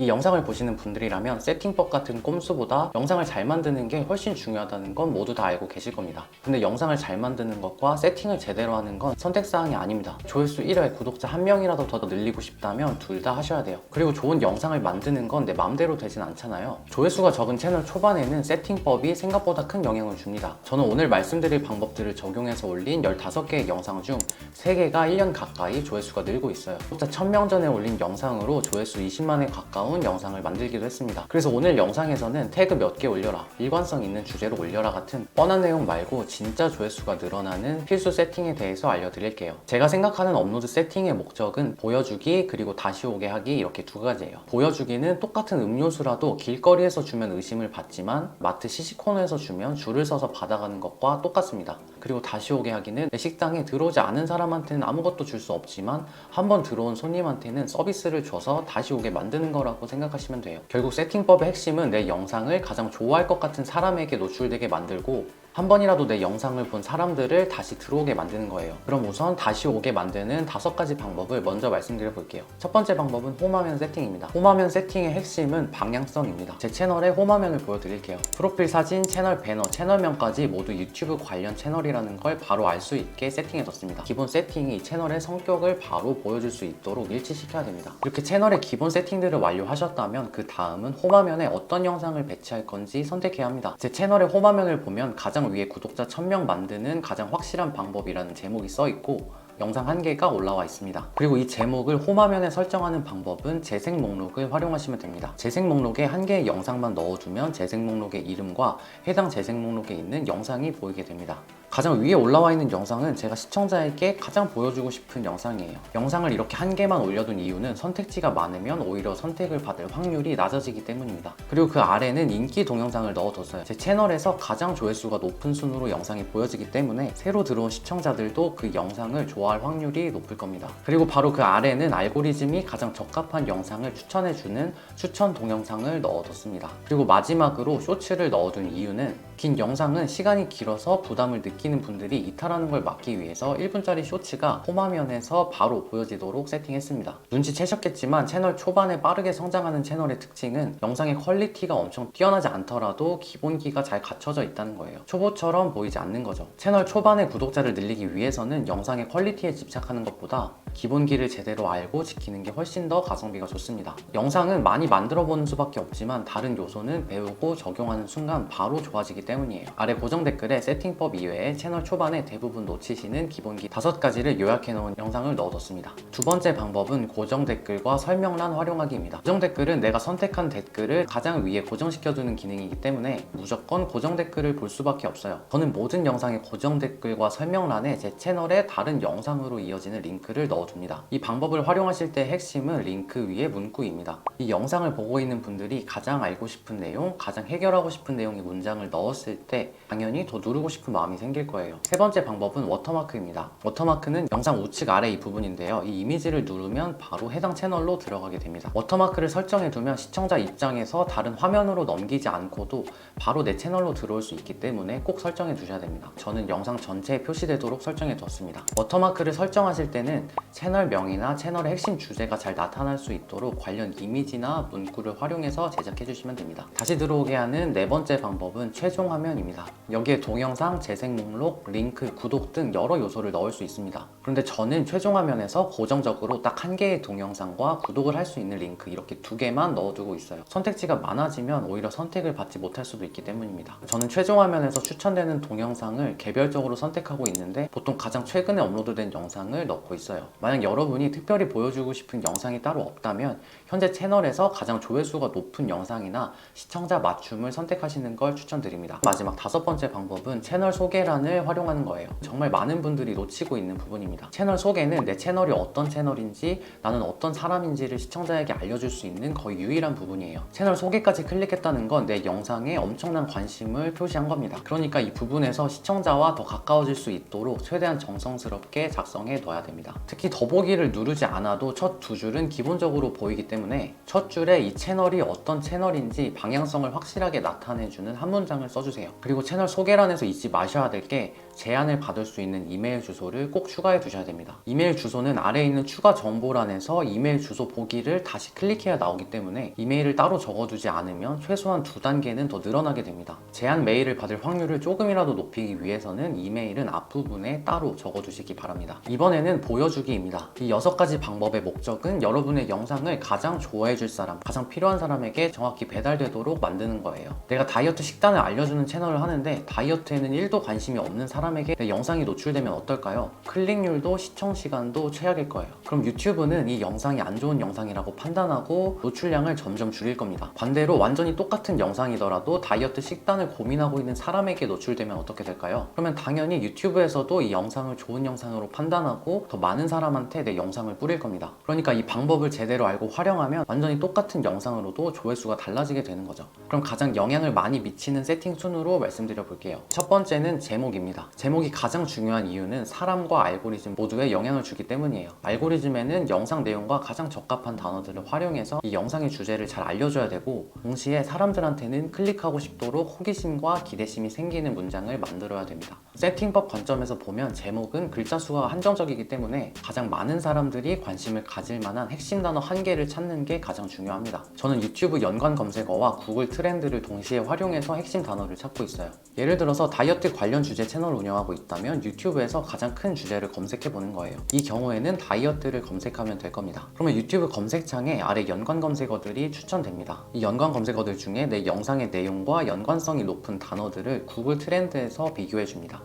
이 영상을 보시는 분들이라면 세팅법 같은 꼼수보다 영상을 잘 만드는 게 훨씬 중요하다는 건 모두 다 알고 계실 겁니다. 근데 영상을 잘 만드는 것과 세팅을 제대로 하는 건 선택사항이 아닙니다. 조회수 1회 구독자 1명이라도 더 늘리고 싶다면 둘 다 하셔야 돼요. 그리고 좋은 영상을 만드는 건 내 맘대로 되진 않잖아요. 조회수가 적은 채널 초반에는 세팅법이 생각보다 큰 영향을 줍니다. 저는 오늘 말씀드릴 방법들을 적용해서 올린 15개의 영상 중 3개가 1년 가까이 조회수가 늘고 있어요. 구독자 1000명 전에 올린 영상으로 조회수 20만에 가까운 영상을 만들기도 했습니다. 그래서 오늘 영상에서는 태그 몇 개 올려라, 일관성 있는 주제로 올려라 같은 뻔한 내용 말고 진짜 조회수가 늘어나는 필수 세팅에 대해서 알려드릴게요. 제가 생각하는 업로드 세팅의 목적은 보여주기 그리고 다시 오게 하기 이렇게 두 가지예요. 보여주기는 똑같은 음료수라도 길거리에서 주면 의심을 받지만 마트 시식코너에서 주면 줄을 서서 받아가는 것과 똑같습니다. 그리고 다시 오게 하기는 내 식당에 들어오지 않은 사람한테는 아무것도 줄 수 없지만 한번 들어온 손님한테는 서비스를 줘서 다시 오게 만드는 거라고 생각하시면 돼요. 결국 세팅법의 핵심은 내 영상을 가장 좋아할 것 같은 사람에게 노출되게 만들고 한 번이라도 내 영상을 본 사람들을 다시 들어오게 만드는 거예요. 그럼 우선 다시 오게 만드는 5가지 방법을 먼저 말씀드려 볼게요. 첫 번째 방법은 홈화면 세팅입니다. 홈화면 세팅의 핵심은 방향성입니다. 제 채널에 홈화면을 보여드릴게요. 프로필 사진, 채널 배너, 채널명까지 모두 유튜브 관련 채널이라는 걸 바로 알 수 있게 세팅해뒀습니다. 기본 세팅이 이 채널의 성격을 바로 보여줄 수 있도록 일치시켜야 됩니다. 이렇게 채널의 기본 세팅들을 완료하셨다면 그 다음은 홈화면에 어떤 영상을 배치할 건지 선택해야 합니다. 제 채널의 홈화면을 보면 가장 위에 구독자 1000명 만드는 가장 확실한 방법이라는 제목이 써있고 영상 1개가 올라와 있습니다. 그리고 이 제목을 홈화면에 설정하는 방법은 재생 목록을 활용하시면 됩니다. 재생 목록에 1개의 영상만 넣어두면 재생 목록의 이름과 해당 재생 목록에 있는 영상이 보이게 됩니다. 가장 위에 올라와 있는 영상은 제가 시청자에게 가장 보여주고 싶은 영상이에요. 영상을 이렇게 1개만 올려둔 이유는 선택지가 많으면 오히려 선택을 받을 확률이 낮아지기 때문입니다. 그리고 그 아래는 인기 동영상을 넣어뒀어요. 제 채널에서 가장 조회수가 높은 순으로 영상이 보여지기 때문에 새로 들어온 시청자들도 그 영상을 좋아할 확률이 높을 겁니다. 그리고 바로 그 아래는 알고리즘이 가장 적합한 영상을 추천해주는 추천 동영상을 넣어뒀습니다. 그리고 마지막으로 쇼츠를 넣어둔 이유는 긴 영상은 시간이 길어서 부담을 느끼는 분들이 이탈하는 걸 막기 위해서 1분짜리 쇼츠가 홈화면에서 바로 보여지도록 세팅했습니다. 눈치채셨겠지만 채널 초반에 빠르게 성장하는 채널의 특징은 영상의 퀄리티가 엄청 뛰어나지 않더라도 기본기가 잘 갖춰져 있다는 거예요. 초보처럼 보이지 않는 거죠. 채널 초반에 구독자를 늘리기 위해서는 영상의 퀄리티에 집착하는 것보다 기본기를 제대로 알고 지키는 게 훨씬 더 가성비가 좋습니다. 영상은 많이 만들어 보는 수밖에 없지만 다른 요소는 배우고 적용하는 순간 바로 좋아지기 때문이에요. 아래 고정 댓글에 세팅법 이외에 채널 초반에 대부분 놓치시는 기본기 5가지를 요약해 놓은 영상을 넣어뒀습니다. 두 번째 방법은 고정 댓글과 설명란 활용하기입니다. 고정 댓글은 내가 선택한 댓글을 가장 위에 고정시켜두는 기능이기 때문에 무조건 고정 댓글을 볼 수밖에 없어요. 저는 모든 영상의 고정 댓글과 설명란에 제 채널의 다른 영상으로 이어지는 링크를 넣어둡니다. 이 방법을 활용하실 때 핵심은 링크 위에 문구입니다. 이 영상을 보고 있는 분들이 가장 알고 싶은 내용, 가장 해결하고 싶은 내용의 문장을 넣었을 때 당연히 더 누르고 싶은 마음이 생길 거예요. 세 번째 방법은 워터마크입니다. 워터마크는 영상 우측 아래 이 부분인데요. 이 이미지를 누르면 바로 해당 채널로 들어가게 됩니다. 워터마크를 설정해두면 시청자 입장에서 다른 화면으로 넘기지 않고도 바로 내 채널로 들어올 수 있기 때문에 꼭 설정해 두셔야 됩니다. 저는 영상 전체에 표시되도록 설정해 두었습니다. 워터마크를 설정하실 때는 채널명이나 채널의 핵심 주제가 잘 나타날 수 있도록 관련 이미지나 문구를 활용해서 제작해 주시면 됩니다. 다시 들어오게 하는 네 번째 방법은 최종 화면입니다. 여기에 동영상, 재생 목록, 링크, 구독 등 여러 요소를 넣을 수 있습니다. 그런데 저는 최종 화면에서 고정적으로 딱 1개의 동영상과 구독을 할 수 있는 링크 이렇게 2개만 넣어두고 있어요. 선택지가 많아지면 오히려 선택을 받지 못할 수도 있기 때문입니다. 저는 최종 화면에서 추천되는 동영상을 개별적으로 선택하고 있는데 보통 가장 최근에 업로드된 영상을 넣고 있어요. 만약 여러분이 특별히 보여주고 싶은 영상이 따로 없다면 현재 채널에서 가장 조회수가 높은 영상이나 시청자 맞춤을 선택하시는 걸 추천드립니다. 마지막 5번째 방법은 채널 소개란을 활용하는 거예요. 정말 많은 분들이 놓치고 있는 부분입니다. 채널 소개는 내 채널이 어떤 채널인지 나는 어떤 사람인지를 시청자에게 알려줄 수 있는 거의 유일한 부분이에요. 채널 소개까지 클릭했다는 건 내 영상에 엄청난 관심을 표시한 겁니다. 그러니까 이 부분에서 시청자와 더 가까워질 수 있도록 최대한 정성스럽게 작성해 둬야 됩니다. 특히 더보기를 누르지 않아도 첫 2줄은 기본적으로 보이기 때문에 첫 줄에 이 채널이 어떤 채널인지 방향성을 확실하게 나타내주는 한 문장을 써주세요. 그리고 채널 소개란에서 잊지 마셔야 될 게 제안을 받을 수 있는 이메일 주소를 꼭 추가해 두셔야 됩니다. 이메일 주소는 아래에 있는 추가 정보란에서 이메일 주소 보기를 다시 클릭해야 나오기 때문에 이메일을 따로 적어두지 않으면 최소한 2단계는 더 늘어나게 됩니다. 제안 메일을 받을 확률을 조금이라도 높이기 위해서는 이메일은 앞부분에 따로 적어두시기 바랍니다. 이번에는 보여주기입니다. 이 6가지 방법의 목적은 여러분의 영상을 가장 좋아해줄 사람, 가장 필요한 사람에게 정확히 배달되도록 만드는 거예요. 내가 다이어트 식단을 알려주는 채널을 하는데 다이어트에는 1도 관심이 없는 사람에게 내 영상이 노출되면 어떨까요? 클릭률도 시청 시간도 최악일 거예요. 그럼 유튜브는 이 영상이 안 좋은 영상이라고 판단하고 노출량을 점점 줄일 겁니다. 반대로 완전히 똑같은 영상이더라도 다이어트 식단을 고민하고 있는 사람에게 노출되면 어떻게 될까요? 그러면 당연히 유튜브에서도 이 영상을 좋은 영상으로 판단하고 더 많은 사람한테 내 영상을 뿌릴 겁니다. 그러니까 이 방법을 제대로 알고 활용하면 완전히 똑같은 영상으로도 조회수가 달라지게 되는 거죠. 그럼 가장 영향을 많이 미치는 세팅 순으로 말씀드려 볼게요. 첫 번째는 제목입니다. 제목이 가장 중요한 이유는 사람과 알고리즘 모두에 영향을 주기 때문이에요. 알고리즘에는 영상 내용과 가장 적합한 단어들을 활용해서 이 영상의 주제를 잘 알려줘야 되고, 동시에 사람들한테는 클릭하고 싶도록 호기심과 기대심이 생기는 문장을 만들어야 됩니다. 세팅법 관점에서 보면 제목은 글자 수가 한정적이기 때문에 가장 많은 사람들이 관심을 가질 만한 핵심 단어 한 개를 찾는 게 가장 중요합니다. 저는 유튜브 연관 검색어와 구글 트렌드를 동시에 활용해서 핵심 단어를 찾고 있어요. 예를 들어서 다이어트 관련 주제 채널을 운영하고 있다면 유튜브에서 가장 큰 주제를 검색해 보는 거예요. 이 경우에는 다이어트를 검색하면 될 겁니다. 그러면 유튜브 검색창에 아래 연관 검색어들이 추천됩니다. 이 연관 검색어들 중에 내 영상의 내용과 연관성이 높은 단어들을 구글 트렌드에서 비교해 줍니다.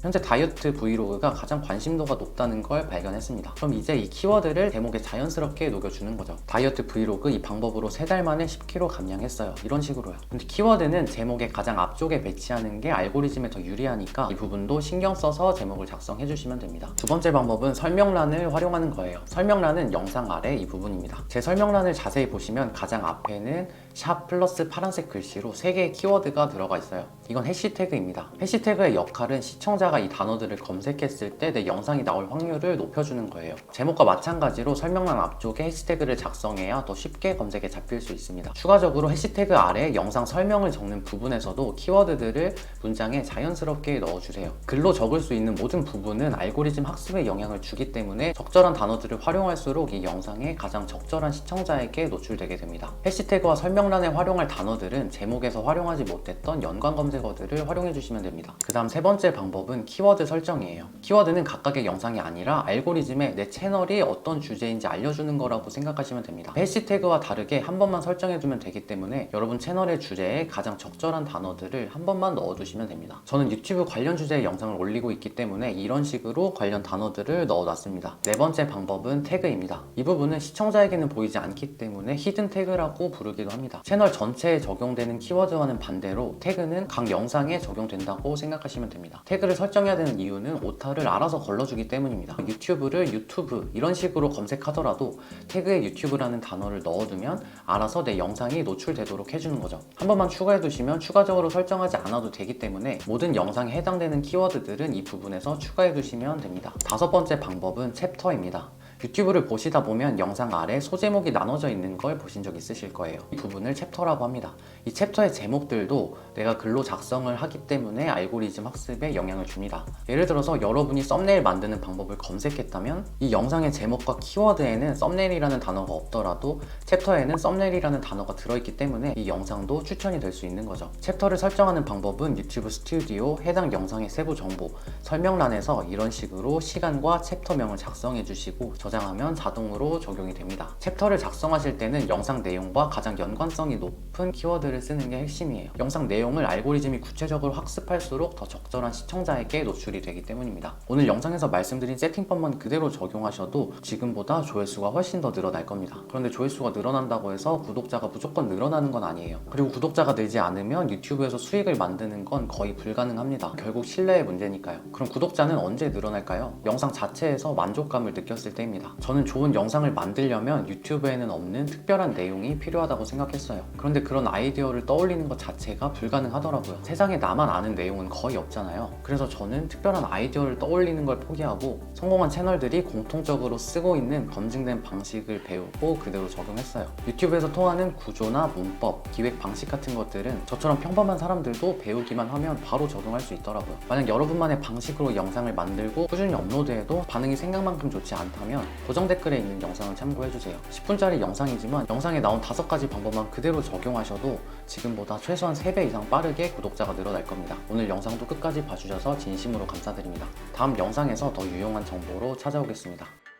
현재 다이어트 브이로그가 가장 관심도가 높다는 걸 발견했습니다. 그럼 이제 이 키워드를 제목에 자연스럽게 녹여주는 거죠. 다이어트 브이로그 이 방법으로 3달 만에 10kg 감량했어요. 이런 식으로요. 근데 키워드는 제목의 가장 앞쪽에 배치하는 게 알고리즘에 더 유리하니까 이 부분도 신경 써서 제목을 작성해 주시면 됩니다. 두 번째 방법은 설명란을 활용하는 거예요. 설명란은 영상 아래 이 부분입니다. 제 설명란을 자세히 보시면 가장 앞에는 샵 플러스 파란색 글씨로 3개의 키워드가 들어가 있어요. 이건 해시태그입니다. 해시태그의 역할은 시청자가 이 단어들을 검색했을 때 내 영상이 나올 확률을 높여주는 거예요. 제목과 마찬가지로 설명란 앞쪽에 해시태그를 작성해야 더 쉽게 검색에 잡힐 수 있습니다. 추가적으로 해시태그 아래 영상 설명을 적는 부분에서도 키워드들을 문장에 자연스럽게 넣어주세요. 글로 적을 수 있는 모든 부분은 알고리즘 학습에 영향을 주기 때문에 적절한 단어들을 활용할수록 이 영상에 가장 적절한 시청자에게 노출되게 됩니다. 해시태그와 설명란에 활용할 단어들은 제목에서 활용하지 못했던 연관 검색어들을 활용해 주시면 됩니다. 그 다음 세 번째 방법은 키워드 설정이에요. 키워드는 각각의 영상이 아니라 알고리즘에 내 채널이 어떤 주제인지 알려주는 거라고 생각하시면 됩니다. 해시태그와 다르게 한 번만 설정해두면 되기 때문에 여러분 채널의 주제에 가장 적절한 단어들을 한 번만 넣어두시면 됩니다. 저는 유튜브 관련 주제의 영상을 올리고 있기 때문에 이런 식으로 관련 단어들을 넣어놨습니다. 네 번째 방법은 태그입니다. 이 부분은 시청자에게는 보이지 않기 때문에 히든 태그라고 부르기도 합니다. 채널 전체에 적용되는 키워드와는 반대로 태그는 각 영상에 적용된다고 생각하시면 됩니다. 태그를 설정해야 되는 이유는 오타를 알아서 걸러주기 때문입니다. 유튜브를 유튜브 이런 식으로 검색하더라도 태그에 유튜브라는 단어를 넣어두면 알아서 내 영상이 노출되도록 해주는 거죠. 한 번만 추가해 두시면 추가적으로 설정하지 않아도 되기 때문에 모든 영상에 해당되는 키워드들은 이 부분에서 추가해 두시면 됩니다. 다섯 번째 방법은 챕터입니다. 유튜브를 보시다 보면 영상 아래 소제목이 나눠져 있는 걸 보신 적 있으실 거예요. 이 부분을 챕터라고 합니다. 이 챕터의 제목들도 내가 글로 작성을 하기 때문에 알고리즘 학습에 영향을 줍니다. 예를 들어서 여러분이 썸네일 만드는 방법을 검색했다면 이 영상의 제목과 키워드에는 썸네일이라는 단어가 없더라도 챕터에는 썸네일이라는 단어가 들어있기 때문에 이 영상도 추천이 될 수 있는 거죠. 챕터를 설정하는 방법은 유튜브 스튜디오 해당 영상의 세부 정보 설명란에서 이런 식으로 시간과 챕터명을 작성해 주시고 저장하면 자동으로 적용이 됩니다. 챕터를 작성하실 때는 영상 내용과 가장 연관성이 높은 키워드를 쓰는 게 핵심이에요. 영상 내용을 알고리즘이 구체적으로 학습할수록 더 적절한 시청자에게 노출이 되기 때문입니다. 오늘 영상에서 말씀드린 세팅법만 그대로 적용하셔도 지금보다 조회수가 훨씬 더 늘어날 겁니다. 그런데 조회수가 늘어난다고 해서 구독자가 무조건 늘어나는 건 아니에요. 그리고 구독자가 늘지 않으면 유튜브에서 수익을 만드는 건 거의 불가능합니다. 결국 신뢰의 문제니까요. 그럼 구독자는 언제 늘어날까요? 영상 자체에서 만족감을 느꼈을 때입니다. 합니다. 저는 좋은 영상을 만들려면 유튜브에는 없는 특별한 내용이 필요하다고 생각했어요. 그런데 그런 아이디어를 떠올리는 것 자체가 불가능하더라고요. 세상에 나만 아는 내용은 거의 없잖아요. 그래서 저는 특별한 아이디어를 떠올리는 걸 포기하고 성공한 채널들이 공통적으로 쓰고 있는 검증된 방식을 배우고 그대로 적용했어요. 유튜브에서 통하는 구조나 문법, 기획 방식 같은 것들은 저처럼 평범한 사람들도 배우기만 하면 바로 적용할 수 있더라고요. 만약 여러분만의 방식으로 영상을 만들고 꾸준히 업로드해도 반응이 생각만큼 좋지 않다면 고정 댓글에 있는 영상을 참고해주세요. 10분짜리 영상이지만 영상에 나온 5가지 방법만 그대로 적용하셔도 지금보다 최소한 3배 이상 빠르게 구독자가 늘어날 겁니다. 오늘 영상도 끝까지 봐주셔서 진심으로 감사드립니다. 다음 영상에서 더 유용한 정보로 찾아오겠습니다.